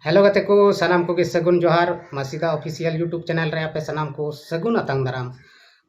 Hello गते को सानाम को सगुन जोहार मसीदा ऑफिशियल यूट्यूब चैनल रे आपे सानाम को सगुन अतंग दाराम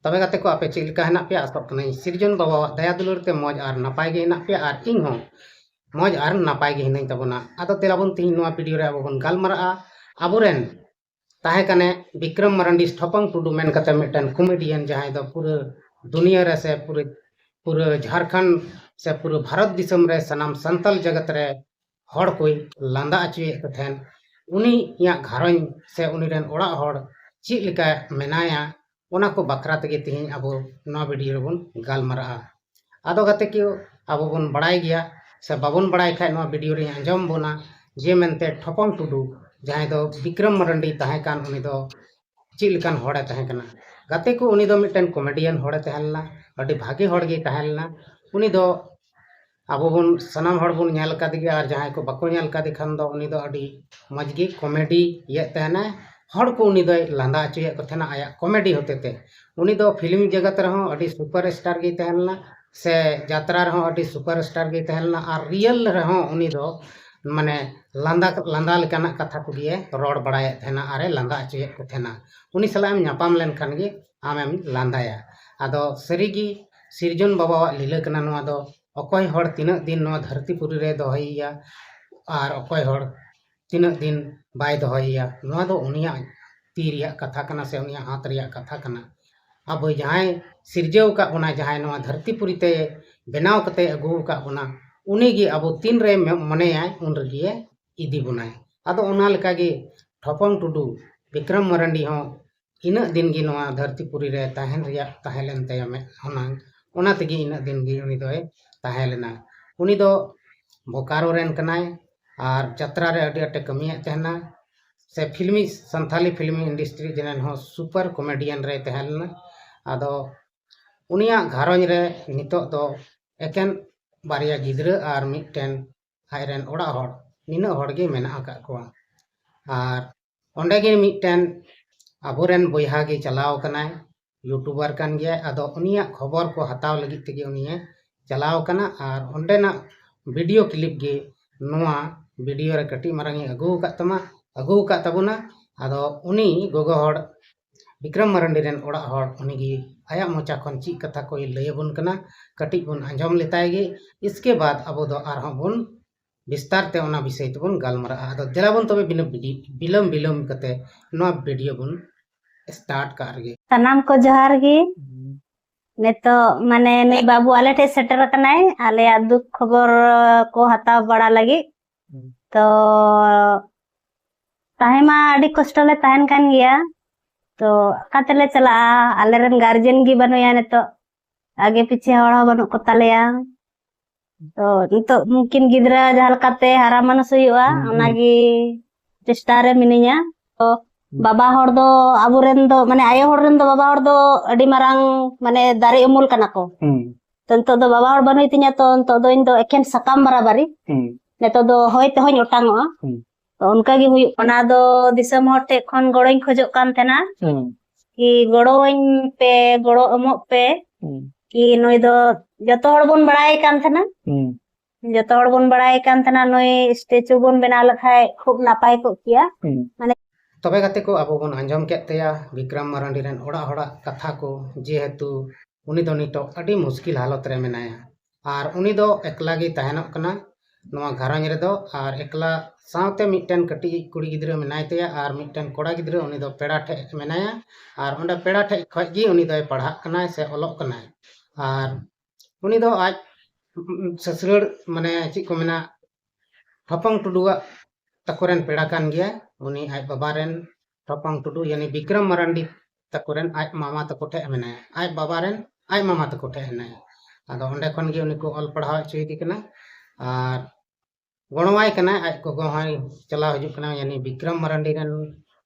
तबे गते को आपे चिलका हेना पे आसप कनै सिरजन बाबा दया दुलर ते मौज आर नपाय गे हेना पे आर इन हो मौज आर नपाय गे हिनै तबना आदो तेलाबन तीन नोआ वीडियो रे अबो बन गालमारा आबोरेन ताहे कने विक्रम मरंडी ठपंग टुडू मेन कते मिटन कॉमेडियन जहां दो पूरे दुनिया रे से पूरे झारखंड से पूरे भारत दिसम रे सनाम संतल जगत रे हड़ कोई लांदा अचुए कथेन उनी या घरन से उनी रेन ओड़ा हड़ चीज लेका मेनाया ओना को बकरा तगे तिहिं अबो नवा वीडियो रे बन गालमारा आदो गते कि अबो बन बड़ाय गया से बाबन बड़ाय खाय नवा वीडियो रे अंजम बोना जे मेनते ठपंग टुडू जहां दो विक्रम मरंडी ताहे कान उनी दो चीज लेकान हड़े ताहे कना गते को उनी दो मिटन कॉमेडियन हड़े तहलना अडी भागे हड़ गे तहलना उनी दो अब बन सनाम हड़ बन नेल कादे और जहां को बाको नेल कादे खान दो उनी दो अडी मजगी कॉमेडी ये तहना हड़ को उनी दो लांदा अचुए को थेना आया कॉमेडी होते ते उनी दो फिल्म जगत रहो अडी सुपर स्टार गे तहलना से यात्रा रहो अडी सुपर स्टार गे तहलना और रियल रहो उनी दो माने लांदा लांदा लेकाना कथा को गे रोड बड़ाए थेना आरे लांदा अचुए को थेना उनी सलाम न्यापाम लेन खान गे आमेम लांदाया आदो सरीगी सिरजन बाबा लीला कना नोआ दो अकोय हड़ तीना दिन नोआ धरतीपुरी रे दोहैया और अकोय हड़ तीना दिन बाय दोहैया नोआ दो उनिया ती रिया कथा कना से उनिया हाथ रिया कथा कना अब जहां सिरजेव का बोना जहां नोआ धरतीपुरी ते बनाव कते अगु का बोना उनी गे अब तीन रे मने आय उन रे इदी बनाय आदो ओना लेका गे ठपंग टुडू विक्रम मरंडी हो इना दिन गे नोआ धरतीपुरी रे ताहेन रिया ताहेलन तयमे ओना तेगे इना दिन गे उनी दोय ताहेलना उनी दो बोकारो रेन कनाय और यात्रा रे अडी अटे कमिया तहना से फिल्मी संथाली फिल्मी इंडस्ट्री जनेन हो सुपर कॉमेडियन रे तहलना आदो उनिया घरन रे नितो दो एकेन बारिया गिद्रा और मिटन हायरेन ओड़ा हड़ निना हड़ गे मेना का कोआ और ओंडे गे मिटन अबोरेन बोयहा गे चलाव कनाय यूट्यूबर कान गया आदो उनिया खबर को हताव लगी तेगे उनिया चलाव कना और ओंडेना वीडियो क्लिप गे नोआ वीडियो रे कटी मारंगी अगु का तबुना आदो उनी गोगो हड़ विक्रम मरंडी रेन ओड़ा हड़ उनी गे आया मोचा खन ची कथा को लयबन कना कटी बन अंजम लेताय गे इसके बाद अब दो आरहों बन विस्तार ते ओना विषय तबन गालमारा आदो देलाबन तबे बिलम बिलम कते नोआ वीडियो बन स्टार्ट कर गे सनाम को जोहार गे नेतो माने ने बाबू आले ठे सेटर कनाय आले दुख खबर को हताव बड़ा लगी तो ताहेमा अडी कष्ट ले ताहन कान गया तो कातले चला आले रन गार्जियन गी बनया नेतो आगे पीछे हड़ बनु को तालेया तो मुमकिन गिद्रा जहाल काते हारा मानुस हुआ ओनागी चेष्टा रे मिनिया तो बाबा हड़ दो आबुरेन दो माने आयो हड़ रेन दो बाबा हड़ दो अडी मारांग माने दारे उमुल कना को तो दो बाबा हड़ बनु तिnya तो दो इन दो एकेन सकाम बराबरी नेतो दो होय ते होय ओटांगो तो उनका गी हुई ओना दो दिसम हड़ ते खन गड़ोइन खोजो कान थेना कि गड़ोइन पे गड़ो अमोग पे कि नोय दो जतो हड़ बन बड़ाय कान थेना जतो हड़ बन बड़ाय कान थेना नोय स्टेचू बन बना लखाय खूब नापाय को किया माने तबे गते को अब बन अंजम केतेया विक्रम मरंडी रेन ओड़ा हड़ा कथा को जेहेतु उनी दो नितो अडी मुश्किल हालत रे मेनाया और उनी दो एकला गे ताहेनक कना नोआ घरन रे दो और एकला सावते मिटन कटी कुड़ी गिद्रा मेनाय तेया और मिटन कोड़ा गिद्रा उनी दो पेड़ा ठे मेनाया और ओंडे पेड़ा ठे खज गी उनी दो पढ़ा कना से ओलोक कना और उनी दो आज ससुर माने ची को मेना ठपंग टुडुआ तकोरेन पेड़ा कान गया उनी आज बाबा रेन ठपंग टुडू यानी विक्रम मरंडी तकोरेन आज मामा तको ठे मेनाया आज बाबा रेन आज मामा तको ठे हेनाया आदो ओंडे खन गे उनी को ऑल पढ़ाव चुई कना और गणवाय कना आज को गोहाय चलाव हजु कना यानी विक्रम मरंडी रेन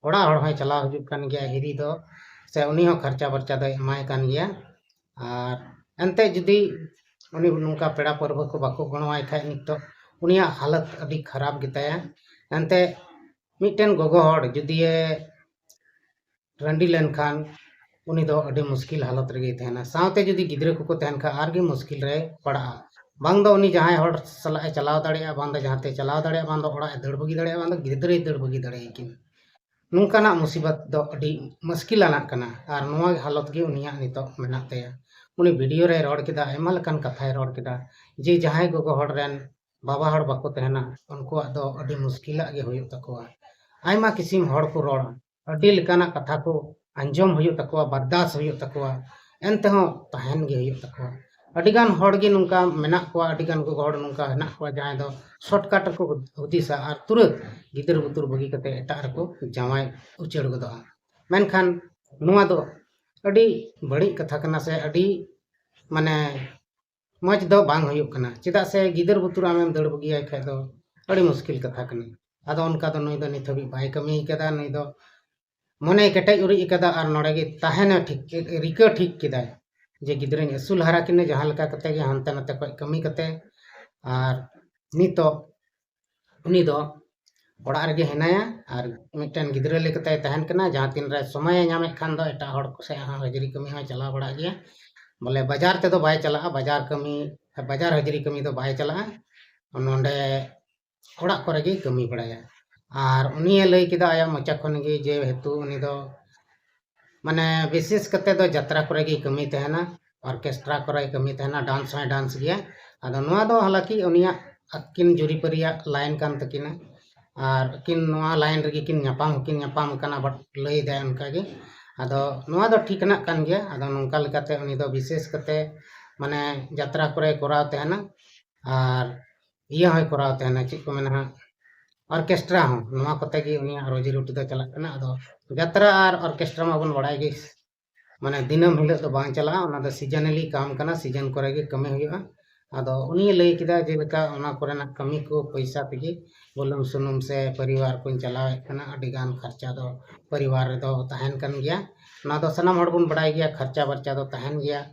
ओड़ा हड़ होय चलाव हजु कन गया हिरी दो से उनी हो खर्चा बर्चा दो एमाय कान गया और एनते जुदी उनी नुका पेड़ा पर्व को बाको गणवाय खाय नितो उनिया हालत अभी खराब गिताया एनते मिटन गोगो हड़ जुदिए रंडी लेन खान उनी दो अडी मुश्किल हालत रे गे तहना सावते जुदी गिद्रा को तहन खा आर गे मुश्किल रे पड़ा बांग दो उनी जहां हर सलाह चलाव दाड़ेया बांग दो जहां ते चलाव दाड़ेया बांग दो ओड़ा दड़ बगी दाड़ेया बांग दो गिद्रे दड़ बगी दाड़ेया नूकाना मुसीबत दो अड़ी मुश्किल आना कना और नोआ हालत गे उनिया नितो मेना तया उनी वीडियो रे रोड केदा आयमा लकान कथाय रोड केदा जे जहां गोगो हड़ रेन बाबा हड़ बाको तहना उनको दो अड़ी मुश्किला गे हुयुग तकोआ आयमा किसिम हड़ को रोड़ा अड़ी लकाना कथा को अंजम हुयुग तकोआ बर्दाश्त हुयुग तकोआ एनते हो तहन गे हुयुग तकोआ अडिगान हड़ गे नुका मेना कोआ अडिगान को हड़ नुका हेना कोआ जहां दो शॉर्टकट को हुदिसा और तुरंत गिदर बुतुर बगी कते एटा रको जावाय उचड़ गदोआ मेनखान नुआ दो अड़ी बड़ी कथा कना से अड़ी माने मज दो बांग हुयुग कना चेदा से गिदर बुतुर आमेम दड़ बगी आय खाय दो अड़ी मुश्किल कथा कना आदो उनका दो नुई दो नित हबी बाय कमी कदा नुई दो मने केटेज उरी कदा और नोडे गे ताहेना ठीक रिका ठीक केदाय जे गिदरे असूल हरा किने जहां लका कते गे हानते नते कोई कमी कते और नितो उनी दो ओड़ा रगे हेनाया और मिटन गिदरे लेकते तहन कना जहां तीन रे समय नामे खान दो एटा हड़ से हाजिरी कमी हा चला बड़ा गया बोले बाजार ते दो बाय चला बाजार कमी बाजार हाजिरी कमी दो बाय चला नोंडे ओड़ा करे गे कमी बड़ाया और उनी लई केदा आया मचा खन गे जे हेतु उनी दो माने विशेष कते दो यात्रा करे गे कमी तहना ऑर्केस्ट्रा करे कमी तहना डांस है डांस गया आदो नोआ दो हालांकि उनिया अकिन जुरीपरिया लाइन कान तकिना और किन नोआ लाइन रगी किन ᱧᱟᱯᱟᱢ कना बट लई दे उनका गे आदो नोआ दो ठीक ना कान गया आदो नोंका लेकाते उनी दो विशेष कते माने यात्रा करे कराव तहना और इया होय कराव तहना ची को मेना ऑर्केस्ट्रा हो नोआ कते गे उनिया रोजी रोटी दो चला कना आदो यात्रा और ऑर्केस्ट्रा मा बन बड़ाय गे माने दिनम हिलो दो बांग चला ओना दो सीजनली काम कना सीजन करे गे कमी हुआ आदो उनी लई केदा जे लेका ओना कोरेना कमी को पैसा तेगे बुलुंग सुनुम से परिवार को चलावे कना अडिगान खर्चा दो परिवार दो तहन कन गया ना दो सनाम हड़ बुन बड़ाय गया खर्चा बर्चा दो तहन गया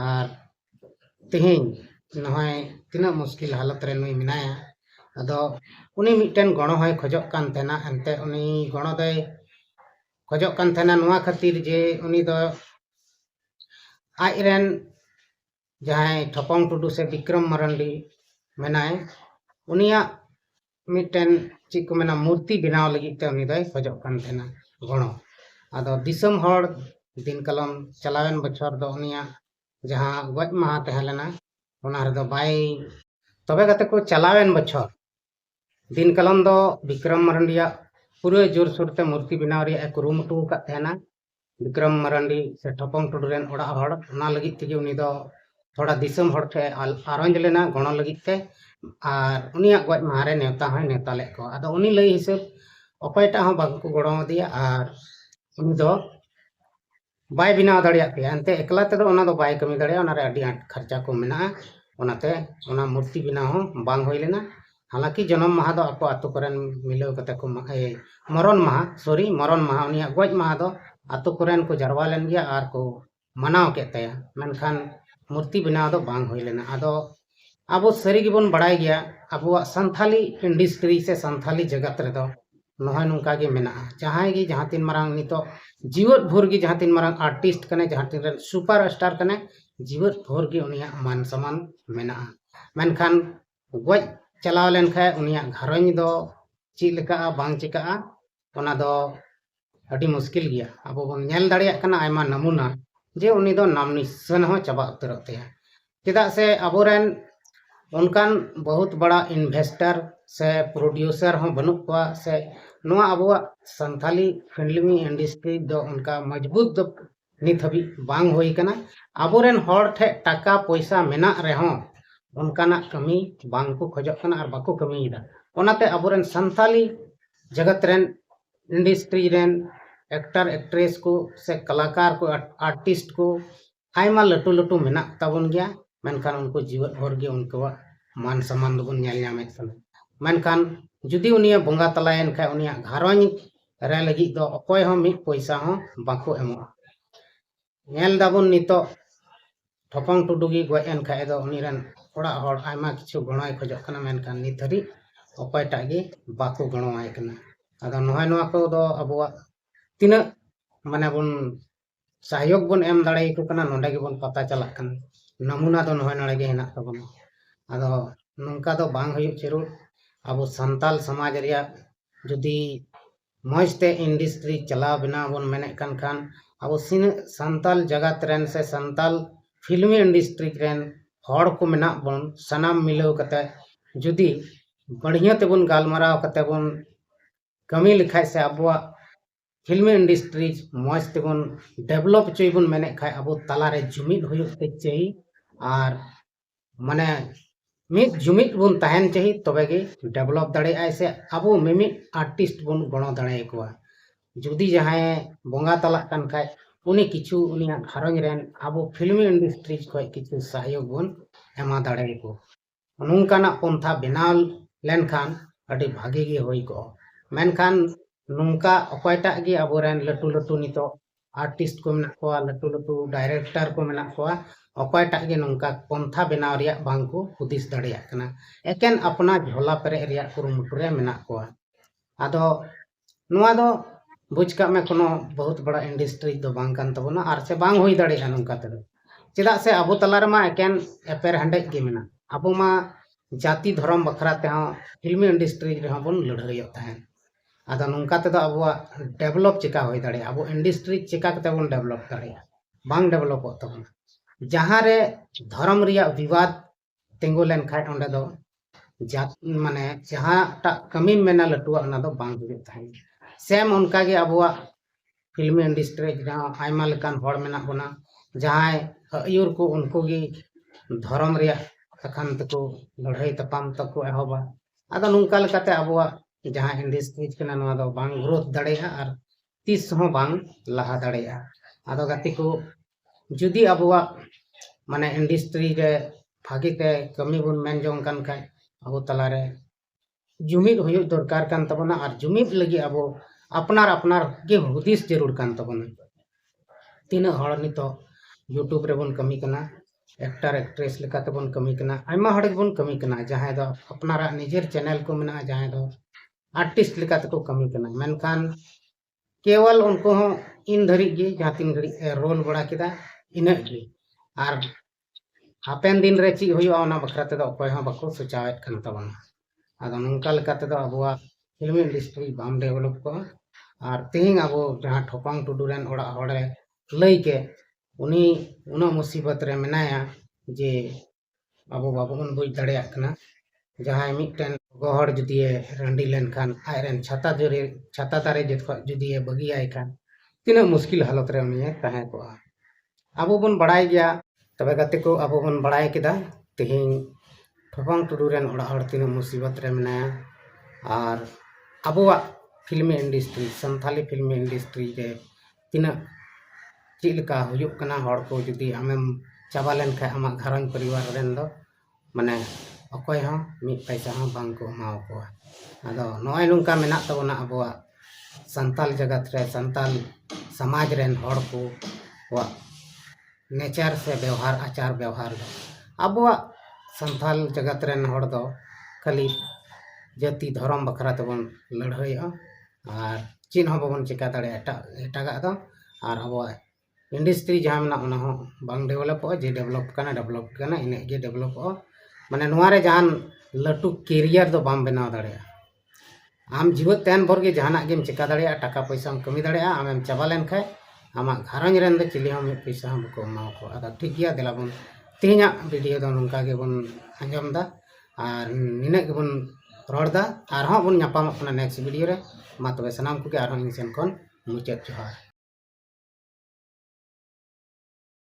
और तिहिन नहय तिना मुश्किल हालत रे नुई मिनाया आदो उनी मिटन गणो है खजक कान तेना एनते उनी गणो दे खजक कान तेना नुआ खातिर जे उनी दो आइरेन जहां ठपंग टुडू से विक्रम मरंडी मेनाय उनिया मिटन ची को मेना मूर्ति बनाव लगी ते उनी दय खजक कान तेना गणो आदो दिसम हड़ दिन कलम चलावेन बछर दो उनिया जहां गज महा तहलेना ओना रे दो बाय तबे कते को चलावेन बछर दिन कलम दो विक्रम मरंडिया पूरे जोर सोर ते मूर्ति बनाव रे कुरुमुटु का तहना विक्रम मरंडी से ठपंग टुडू रेन ओड़ा हड़ ओना लगी ते उनी दो थोड़ा दिसम हड़ ठे आरंज लेना गणो लगी ते और उनिया गज मारे नेवता है नेवता ले को आदो उनी लई हिसाब अकयटा हो बाको गड़ो दिया और उनी दो बाय बिना दाड़िया पे अंते एकला ते दो ओना दो बाय कमी दाड़िया ओना रे अडी आट खर्चा को मेना ओनाते ओना मूर्ति बिना हो बांग होय लेना हालांकि जन्म माह दो आपो आतो करेन मिलो कते को मरण माह उनिया गज माह दो आतो करेन को जरवा लेन गया और को मनाव के तया मेनखान मूर्ति बिना दो बांग होय लेना आदो अब सरी गिबन बड़ाय गया अब संथाली इंडस्ट्री से संथाली जगत रे दो नहय नुका गे मेना जहां गे जहां तीन मारंग नितो जीवत भोर गे जहां तीन मारंग आर्टिस्ट कने जहां तीन रन सुपर स्टार कने जीवत भोर गे उनिया मान सम्मान मेना मेनखान गज चलाव लेन खाय उनिया घरंज दो ची लेका बांग चिका ओना दो अडी मुश्किल गया अब बन नेल दाड़िया कना आयमा नमूना जे उनी दो नाम निशान हो चबा उतरत तया चेदा से अबोरेन उनकान बहुत बड़ा इन्वेस्टर से प्रोड्यूसर हो बनुक को से नोआ अबुआ संथाली फिल्मी इंडस्ट्री दो उनका मजबूत दो नित हबी बांग होई कना अबोरेन हड़ ठे टाका पैसा मेना रहो उनकाना कमी बांग को खजक कना और बाको कमीदा ओनाते अबोरेन संथाली जगत rain industry rain actor actress को से कलाकार को आर्टिस्ट को आयमा लटू लटू मेना ताबन गया मेनखान उनको जीवन भर गे उनको मान सम्मान दोबन नेल ᱧᱟᱢᱮᱫ ᱠᱟᱱᱟ मेनखान जुदी उनिया बोंगा तलायन खाय उनिया घारंज रे लगी दो अकोय हो मिट पैसा हो बाको एमो नेल दाबन नितो ठपंग टुडू गी गय एन खाय दो उनिरन ओड़ा हड़ आयमा किछु गणोय खजक कना मेनखान नित हरी अकोयटा गे बाको गणोय कना आदो नहय नोआ को दो अबुआ तिना माने बन सहयोग बन एम दाड़े को कना नोंडे गे बन पता चला कना नमूना दो नहय नड़े गे हेना तबन ᱟᱫᱚ ᱱᱚᱝᱠᱟ ᱫᱚ ᱵᱟᱝ ᱦᱩᱭᱩᱜ ᱡᱟᱹᱨᱩᱲ ᱟᱵᱚ ᱥᱟᱱᱛᱟᱞ ᱥᱚᱢᱟᱡᱽ ᱨᱮᱭᱟᱜ ᱡᱩᱫᱤ ᱢᱚᱡᱽᱛᱮ ᱤᱱᱰᱟᱥᱴᱨᱤ ᱪᱟᱞᱟᱣ ᱵᱮᱱᱟᱣ ᱵᱚᱱ ᱢᱮᱱᱮᱫ ᱠᱷᱟᱱ ᱟᱵᱚ ᱥᱟᱱᱛᱟᱞ ᱡᱟᱜᱟᱛ ᱨᱮᱱ ᱥᱮ ᱥᱟᱱᱛᱟᱞ ᱯᱷᱤल्मी इंडस्ट्री रेन हॉड़ को मेना बन सनाम मिलाव कते जुदी बढ़िया तेबन गालमाराव कते बन कमी लिखाय से अबुआ फिल्मी इंडस्ट्री मौज तेबन डेवलप चोयबन मेने खाय अबो तलारे जुमिद हुयुक ते चाहिए और माने मिद जुमिद बन तहन चाहिए तबे गे डेवलप दाड़े आय से अबो मिमिद आर्टिस्ट बन गणो दाड़े कोआ जुदी जहां बोंगा तला कान खाय उनी किछु उनिया घरंज रेन अबो फिल्मी इंडस्ट्री खय किछु सहयोग बन एमा दाड़े को नोंकाना पंथा बेनाव लेनखान अडी भागे गे होई को मेनखान नोंका अकयटा गे अबोरेन लटू लटू नितो आर्टिस्ट को मेना को लटू लटू डायरेक्टर को मेना को अकयटा गे नोंका पंथा बेनाव रिया बांको हुदिस दाड़ेया कना एकेन अपना झोला पेरे रिया कुरुमुटुरे मेना को आदो नुआ दो बुझ का में कोनो बहुत बड़ा इंडस्ट्री दो बांग कान तबना आर से बांग होई दाड़ेया नोंका ते चेदा से अबो तलार मा एकेन एपेर हंडे गे मेना अबो मा जाति धर्म बखरा ते हां फिल्मी इंडस्ट्री रे हां बन लड़हइयो तहन आदा नोंका ते दो अबो डेवलप चिका होई दाड़ेया अबो इंडस्ट्री चिका कते बन डेवलप दाड़ेया बांग डेवलप तबना जहां रे धर्म रिया विवाद तेंगो लेन खाय ओंडे दो जात माने जहां टा कमी मेना लटुआ ओना दो बांग हुई तहन सेम उनका गे अबुआ फिल्मी इंडस्ट्री जहां आयमा लेकान हॉड़ मेना बना जहां अयुर को उनको गे धर्म रिया अखान तको लड़ाई तपाम तको एहोबा आदा नुंका लेकाते अबुआ जहां इंडस्ट्री कना नवा दो बांग ग्रोथ दाड़ेया और तीस हो बांग लहा दाड़ेया आदा गति को जुदी अबुआ माने इंडस्ट्री रे भागी ते कमी बन मेन जों कान खाय अबो तलारे जुमिद हुयुक दरकार कान तबना और जुमिद लगी अबो अपनार अपनार के हुदिस जरूर कान तबना तीना हड़ नितो यूट्यूब रे बन कमी कना एक्टर एक्ट्रेस लेकाते बन कमी कना आयमा हड़ बन कमी कना जहां दो अपनारा निजेर चैनल को मेना जहां दो आर्टिस्ट लेकाते को कमी कना मेनखान केवल उनको हो इन धरी गे जहां तीन घड़ी रोल बड़ा किदा इना गे और हापेन दिन रे ची हुयुआ ओना बखरा ते दो कोय हो बको सोचावेत कान तबना आदो नोंका लेकाते दो अबुआ फिल्मी इंडस्ट्री बाम डेवलप को और तेहिंग अबो जहां ठोपांग टुडू रेन ओड़ा हड़े लई के उनी उना मुसीबत रे मेनाया जे अबो बाबन बुझ दाड़ेया कना जहां मिटन गोहड़ जुदी रंडी लेन खान आयरन छाता दारे जत जुदी बगी आय खान तीना मुश्किल हालत रे उनी तहे को अबो बन बड़ाय गया तबे गते को अबो बन बड़ाय केदा तेहिंग ठोपांग टुडू रेन ओड़ा हड़ तीना मुसीबत रे मेनाया और अबुआ फिल्मी इंडस्ट्री संथाली फिल्मी इंडस्ट्री रे तीना चिलका हुयुक कना हड़ को जुदी आमेम चाबा लेन खाय आमा घरन परिवार रेन दो माने अकोय हो मी पैसा हो बांग को माव को आदो नय नुंका मेना तबना अबुआ संताल जगत रे संताल समाज रेन हड़ को वा नेचर से व्यवहार आचार व्यवहार दो अबुआ संताल जगत रेन हड़ दो खाली जाति धर्म बखरा तबन लड़हइया और चीन हो बबन चिका दाड़े एटागा दो और अबुआ इंडस्ट्री जहां मेना ओना हो बांग डेवलप जे डेवलप कना इने गे डेवलप माने नुआरे जहान लटू कैरियर दो बाम बनाव दाड़ेया आम जीवत तहन भर गे जहाना गेम चिका दाड़ेया टाका पैसा कमी दाड़ेया आमेम चाबा लेन खाय आमा घरंज रेन दो चिली हो मी पैसा हम को माव को आदा ठीक गया देला बन तेहिना वीडियो दो नोंका गे बन अंजम दा और निने गे बन रोड़दा और हां बन न्यापाम अपना नेक्स्ट वीडियो रे मा तबे सनाम को गे और इन सेन कोन मुचाद जोहार।